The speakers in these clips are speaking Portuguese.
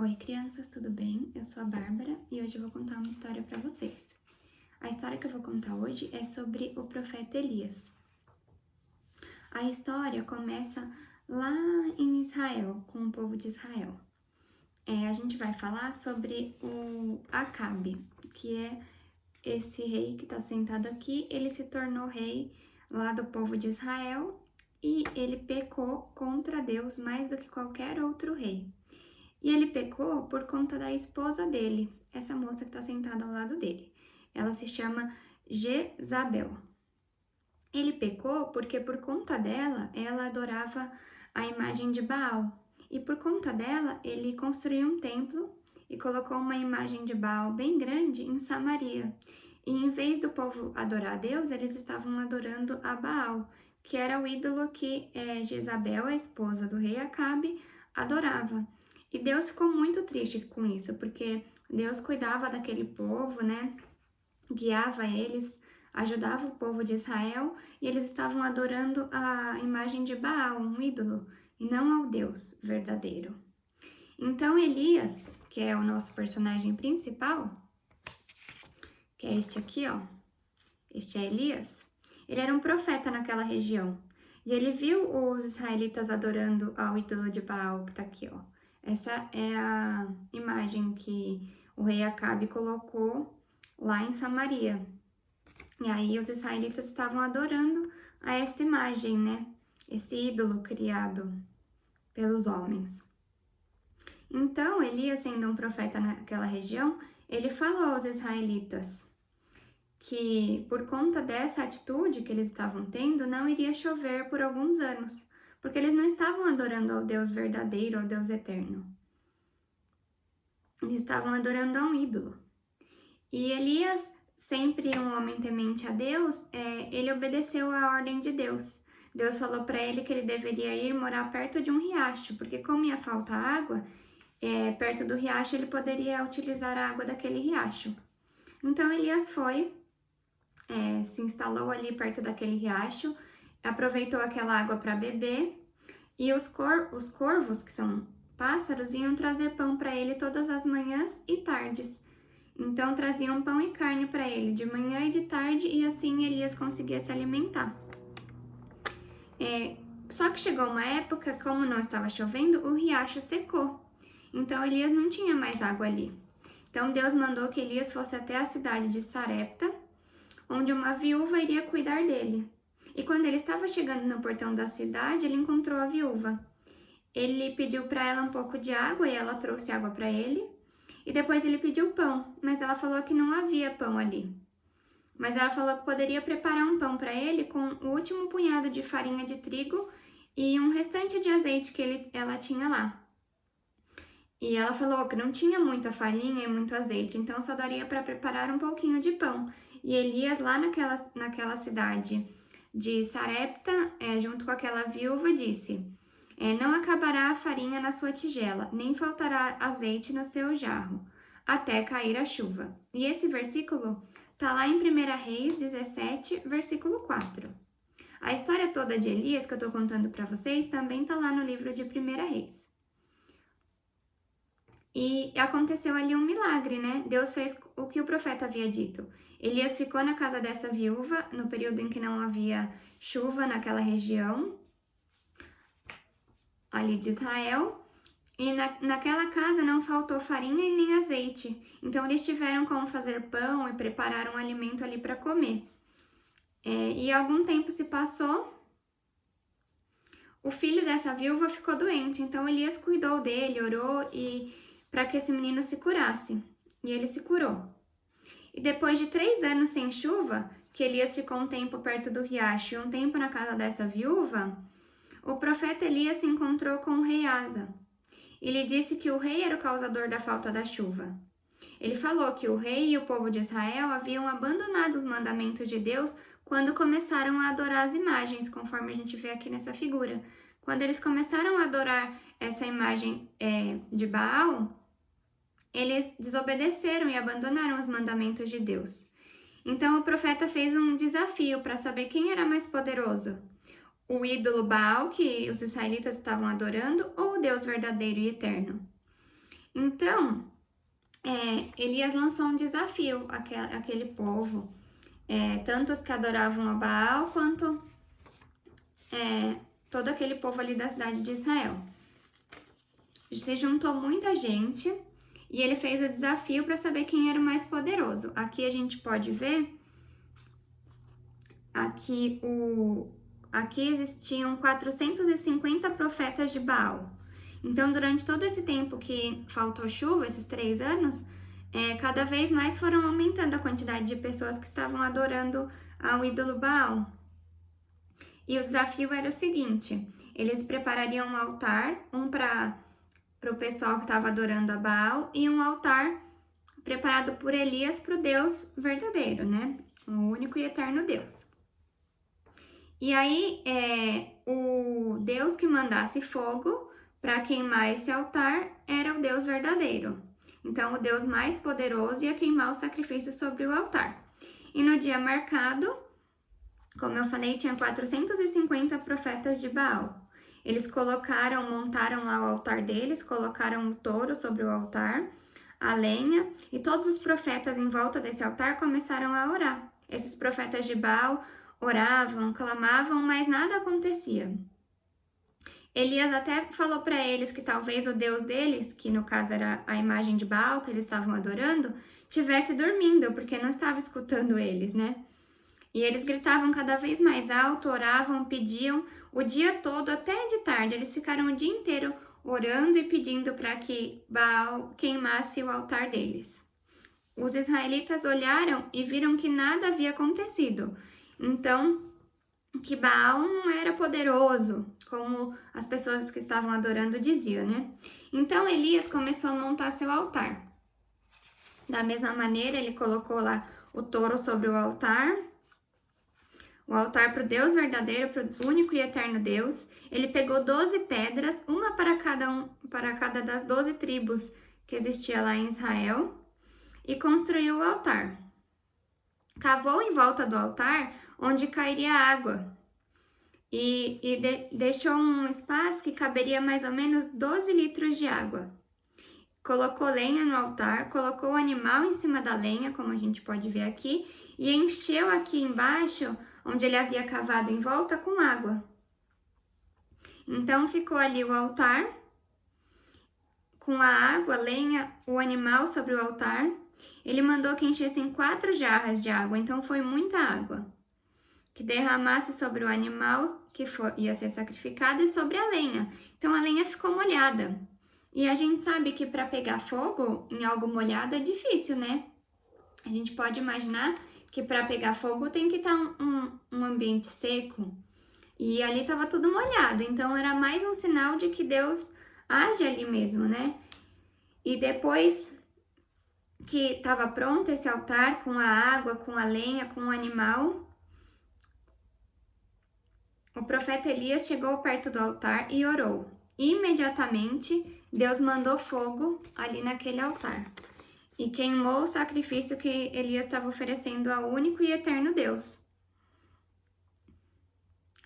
Oi, crianças, tudo bem? Eu sou a Bárbara e hoje eu vou contar uma história para vocês. A história que eu vou contar hoje é sobre o profeta Elias. A história começa lá em Israel, com o povo de Israel. A gente vai falar sobre o Acabe, que é esse rei que está sentado aqui. Ele se tornou rei lá do povo de Israel e ele pecou contra Deus mais do que qualquer outro rei. E ele pecou por conta da esposa dele, essa moça que está sentada ao lado dele. Ela se chama Jezabel. Ele pecou porque por conta dela, ela adorava a imagem de Baal. E por conta dela, ele construiu um templo e colocou uma imagem de Baal bem grande em Samaria. E em vez do povo adorar a Deus, eles estavam adorando a Baal, que era o ídolo que Jezabel, a esposa do rei Acabe, adorava. E Deus ficou muito triste com isso, porque Deus cuidava daquele povo, né? Guiava eles, ajudava o povo de Israel, e eles estavam adorando a imagem de Baal, um ídolo, e não ao Deus verdadeiro. Então Elias, que é o nosso personagem principal, que é este aqui, ó, este é Elias, ele era um profeta naquela região. E ele viu os israelitas adorando ao ídolo de Baal, que tá aqui, ó. Essa é a imagem que o rei Acabe colocou lá em Samaria. E aí os israelitas estavam adorando a essa imagem, né? Esse ídolo criado pelos homens. Então, Elias, sendo um profeta naquela região, ele falou aos israelitas que por conta dessa atitude que eles estavam tendo, não iria chover por alguns anos, porque eles não estavam adorando ao Deus verdadeiro, ao Deus eterno. Eles estavam adorando a um ídolo. E Elias, sempre um homem temente a Deus, ele obedeceu à ordem de Deus. Deus falou para ele que ele deveria ir morar perto de um riacho, porque como ia faltar água, perto do riacho ele poderia utilizar a água daquele riacho. Então Elias foi, se instalou ali perto daquele riacho, aproveitou aquela água para beber, e os corvos, que são pássaros, vinham trazer pão para ele todas as manhãs e tardes. Então traziam pão e carne para ele de manhã e de tarde, e assim Elias conseguia se alimentar. Só que chegou uma época, como não estava chovendo, o riacho secou. Então Elias não tinha mais água ali. Então Deus mandou que Elias fosse até a cidade de Sarepta, onde uma viúva iria cuidar dele. E quando ele estava chegando no portão da cidade, ele encontrou a viúva. Ele pediu para ela um pouco de água e ela trouxe água para ele. E depois ele pediu pão, mas ela falou que não havia pão ali. Mas ela falou que poderia preparar um pão para ele com o último punhado de farinha de trigo e um restante de azeite que ela tinha lá. E ela falou que não tinha muita farinha e muito azeite, então só daria para preparar um pouquinho de pão. E Elias, lá naquela cidade de Sarepta, junto com aquela viúva, disse: não acabará a farinha na sua tigela, nem faltará azeite no seu jarro, até cair a chuva. E esse versículo está lá em 1 Reis 17, versículo 4. A história toda de Elias que eu estou contando para vocês também está lá no livro de 1 Reis. E aconteceu ali um milagre, né? Deus fez o que o profeta havia dito. Elias ficou na casa dessa viúva no período em que não havia chuva naquela região ali de Israel. E naquela casa não faltou farinha e nem azeite. Então eles tiveram como fazer pão e preparar um alimento ali para comer. E algum tempo se passou. O filho dessa viúva ficou doente. Então Elias cuidou dele, orou para que esse menino se curasse. E ele se curou. E depois de 3 anos sem chuva, que Elias ficou um tempo perto do riacho e um tempo na casa dessa viúva, o profeta Elias se encontrou com o rei Asa. E lhe disse que o rei era o causador da falta da chuva. Ele falou que o rei e o povo de Israel haviam abandonado os mandamentos de Deus quando começaram a adorar as imagens, conforme a gente vê aqui nessa figura. Quando eles começaram a adorar essa imagem de Baal, eles desobedeceram e abandonaram os mandamentos de Deus. Então o profeta fez um desafio para saber quem era mais poderoso: o ídolo Baal, que os israelitas estavam adorando, ou o Deus verdadeiro e eterno. Então, Elias lançou um desafio àquele povo, tanto os que adoravam a Baal, quanto todo aquele povo ali da cidade de Israel. Se juntou muita gente e ele fez o desafio para saber quem era o mais poderoso. Aqui a gente pode ver, aqui existiam 450 profetas de Baal. Então, durante todo esse tempo que faltou chuva, esses 3 anos, cada vez mais foram aumentando a quantidade de pessoas que estavam adorando ao ídolo Baal. E o desafio era o seguinte: eles preparariam um altar, um para o pessoal que estava adorando a Baal, e um altar preparado por Elias para o Deus verdadeiro, né? O único e eterno Deus. E aí, o Deus que mandasse fogo para queimar esse altar era o Deus verdadeiro. Então, o Deus mais poderoso ia queimar o sacrifício sobre o altar. E no dia marcado, como eu falei, tinha 450 profetas de Baal. Eles montaram lá o altar deles, colocaram o touro sobre o altar, a lenha, e todos os profetas em volta desse altar começaram a orar. Esses profetas de Baal oravam, clamavam, mas nada acontecia. Elias até falou para eles que talvez o Deus deles, que no caso era a imagem de Baal que eles estavam adorando, estivesse dormindo, porque não estava escutando eles, né? E eles gritavam cada vez mais alto, oravam, pediam o dia todo, até de tarde. Eles ficaram o dia inteiro orando e pedindo para que Baal queimasse o altar deles. Os israelitas olharam e viram que nada havia acontecido. Então, que Baal não era poderoso, como as pessoas que estavam adorando diziam, né? Então, Elias começou a montar seu altar. Da mesma maneira, ele colocou lá o touro sobre o altar para o Deus verdadeiro, para o único e eterno Deus. Ele pegou 12 pedras, uma para cada das 12 tribos que existia lá em Israel, e construiu o altar. Cavou em volta do altar onde cairia água e deixou um espaço que caberia mais ou menos 12 litros de água. Colocou lenha no altar, colocou o animal em cima da lenha, como a gente pode ver aqui, e encheu aqui embaixo, onde ele havia cavado em volta, com água. Então ficou ali o altar, com a água, a lenha, o animal sobre o altar. Ele mandou que enchessem 4 jarras de água, então foi muita água, que derramasse sobre o animal que ia ser sacrificado e sobre a lenha. Então a lenha ficou molhada. E a gente sabe que para pegar fogo em algo molhado é difícil, né? A gente pode imaginar que para pegar fogo tem que estar um ambiente seco. E ali estava tudo molhado, então era mais um sinal de que Deus age ali mesmo, né? E depois que estava pronto esse altar com a água, com a lenha, com o animal, o profeta Elias chegou perto do altar e orou. Imediatamente, Deus mandou fogo ali naquele altar e queimou o sacrifício que Elias estava oferecendo ao único e eterno Deus.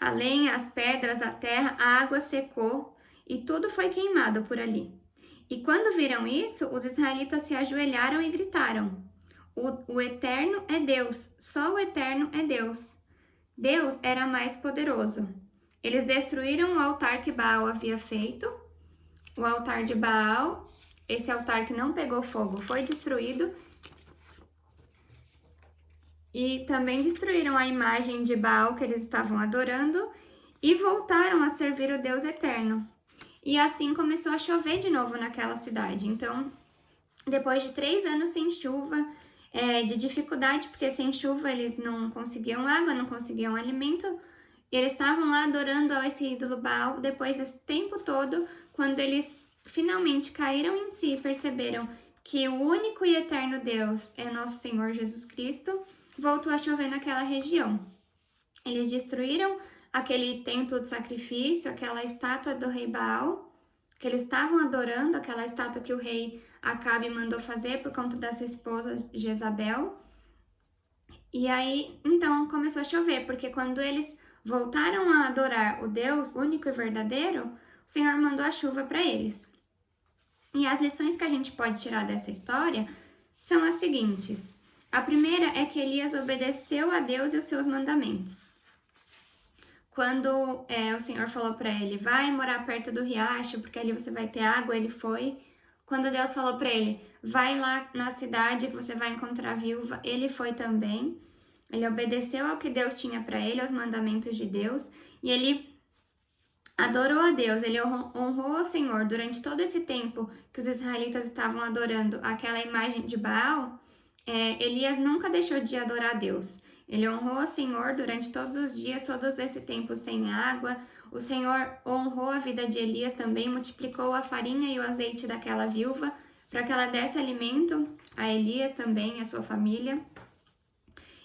A lenha, as pedras, a terra, a água secou e tudo foi queimado por ali. E quando viram isso, os israelitas se ajoelharam e gritaram: o eterno é Deus, só o eterno é Deus. Deus era mais poderoso. Eles destruíram o altar que Baal havia feito, o altar de Baal, esse altar que não pegou fogo foi destruído, e também destruíram a imagem de Baal que eles estavam adorando e voltaram a servir o Deus eterno. E assim começou a chover de novo naquela cidade. Então, depois de 3 anos sem chuva, de dificuldade, porque sem chuva eles não conseguiam água, não conseguiam alimento, e eles estavam lá adorando a esse ídolo Baal. Depois desse tempo todo, quando eles finalmente caíram em si e perceberam que o único e eterno Deus é nosso Senhor Jesus Cristo, voltou a chover naquela região. Eles destruíram aquele templo de sacrifício, aquela estátua do rei Baal, que eles estavam adorando, aquela estátua que o rei Acabe mandou fazer por conta da sua esposa Jezabel. E aí, então, começou a chover, porque quando eles voltaram a adorar o Deus único e verdadeiro, o Senhor mandou a chuva para eles. E as lições que a gente pode tirar dessa história são as seguintes. A primeira é que Elias obedeceu a Deus e os seus mandamentos. Quando o Senhor falou para ele, vai morar perto do riacho, porque ali você vai ter água, ele foi. Quando Deus falou para ele, vai lá na cidade que você vai encontrar a viúva, ele foi também. Ele obedeceu ao que Deus tinha para ele, aos mandamentos de Deus, e ele adorou a Deus, ele honrou o Senhor durante todo esse tempo que os israelitas estavam adorando aquela imagem de Baal. Elias nunca deixou de adorar a Deus. Ele honrou o Senhor durante todos os dias, todo esse tempo sem água. O Senhor honrou a vida de Elias também, multiplicou a farinha e o azeite daquela viúva para que ela desse alimento a Elias também, a sua família.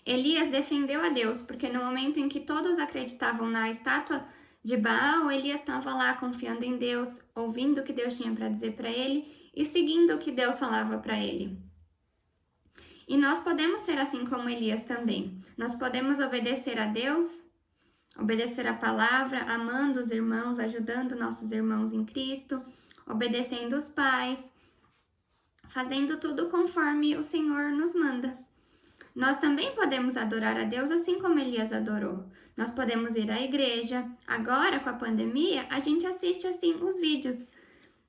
Elias defendeu a Deus, porque no momento em que todos acreditavam na estátua de Baal, Elias estava lá confiando em Deus, ouvindo o que Deus tinha para dizer para ele e seguindo o que Deus falava para ele. E nós podemos ser assim como Elias também. Nós podemos obedecer a Deus, obedecer a palavra, amando os irmãos, ajudando nossos irmãos em Cristo, obedecendo os pais, fazendo tudo conforme o Senhor nos manda. Nós também podemos adorar a Deus assim como Elias adorou. Nós podemos ir à igreja. Agora, com a pandemia, a gente assiste assim os vídeos.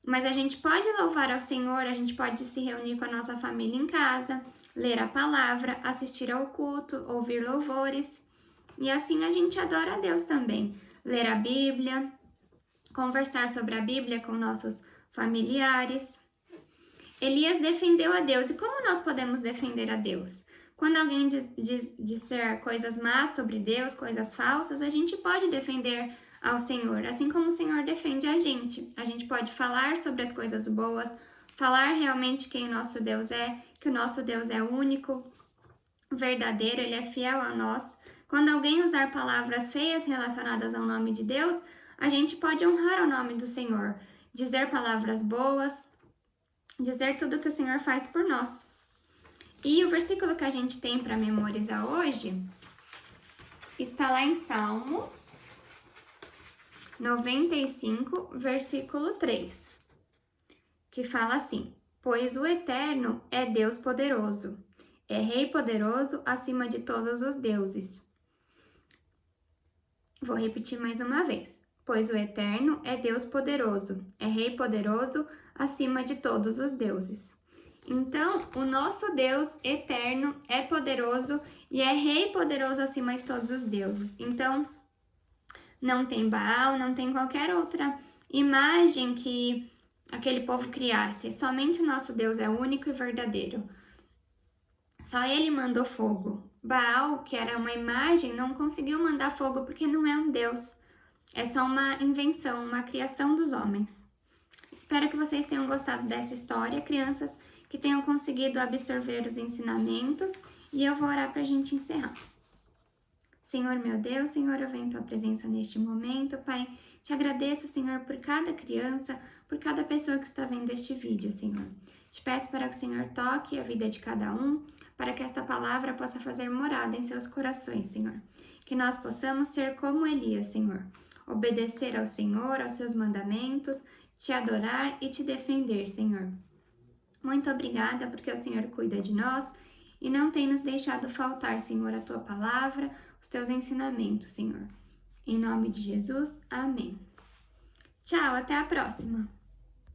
Mas a gente pode louvar ao Senhor, a gente pode se reunir com a nossa família em casa, ler a palavra, assistir ao culto, ouvir louvores. E assim a gente adora a Deus também. Ler a Bíblia, conversar sobre a Bíblia com nossos familiares. Elias defendeu a Deus. E como nós podemos defender a Deus? Quando alguém disser coisas más sobre Deus, coisas falsas, a gente pode defender ao Senhor, assim como o Senhor defende a gente. A gente pode falar sobre as coisas boas, falar realmente quem o nosso Deus é, que o nosso Deus é único, verdadeiro, Ele é fiel a nós. Quando alguém usar palavras feias relacionadas ao nome de Deus, a gente pode honrar o nome do Senhor, dizer palavras boas, dizer tudo o que o Senhor faz por nós. E o versículo que a gente tem para memorizar hoje está lá em Salmo 95, versículo 3, que fala assim: pois o Eterno é Deus poderoso, é Rei poderoso acima de todos os deuses. Vou repetir mais uma vez. Pois o Eterno é Deus poderoso, é Rei poderoso acima de todos os deuses. Então, o nosso Deus eterno é poderoso e é Rei poderoso acima de todos os deuses. Então, não tem Baal, não tem qualquer outra imagem que aquele povo criasse. Somente o nosso Deus é único e verdadeiro. Só ele mandou fogo. Baal, que era uma imagem, não conseguiu mandar fogo porque não é um Deus. É só uma invenção, uma criação dos homens. Espero que vocês tenham gostado dessa história, crianças, que tenham conseguido absorver os ensinamentos, e eu vou orar para a gente encerrar. Senhor meu Deus, Senhor, eu venho em Tua presença neste momento, Pai. Te agradeço, Senhor, por cada criança, por cada pessoa que está vendo este vídeo, Senhor. Te peço para que o Senhor toque a vida de cada um, para que esta palavra possa fazer morada em seus corações, Senhor. Que nós possamos ser como Elias, Senhor. Obedecer ao Senhor, aos seus mandamentos, te adorar e te defender, Senhor. Muito obrigada porque o Senhor cuida de nós e não tem nos deixado faltar, Senhor, a Tua palavra, os Teus ensinamentos, Senhor. Em nome de Jesus, amém. Tchau, até a próxima!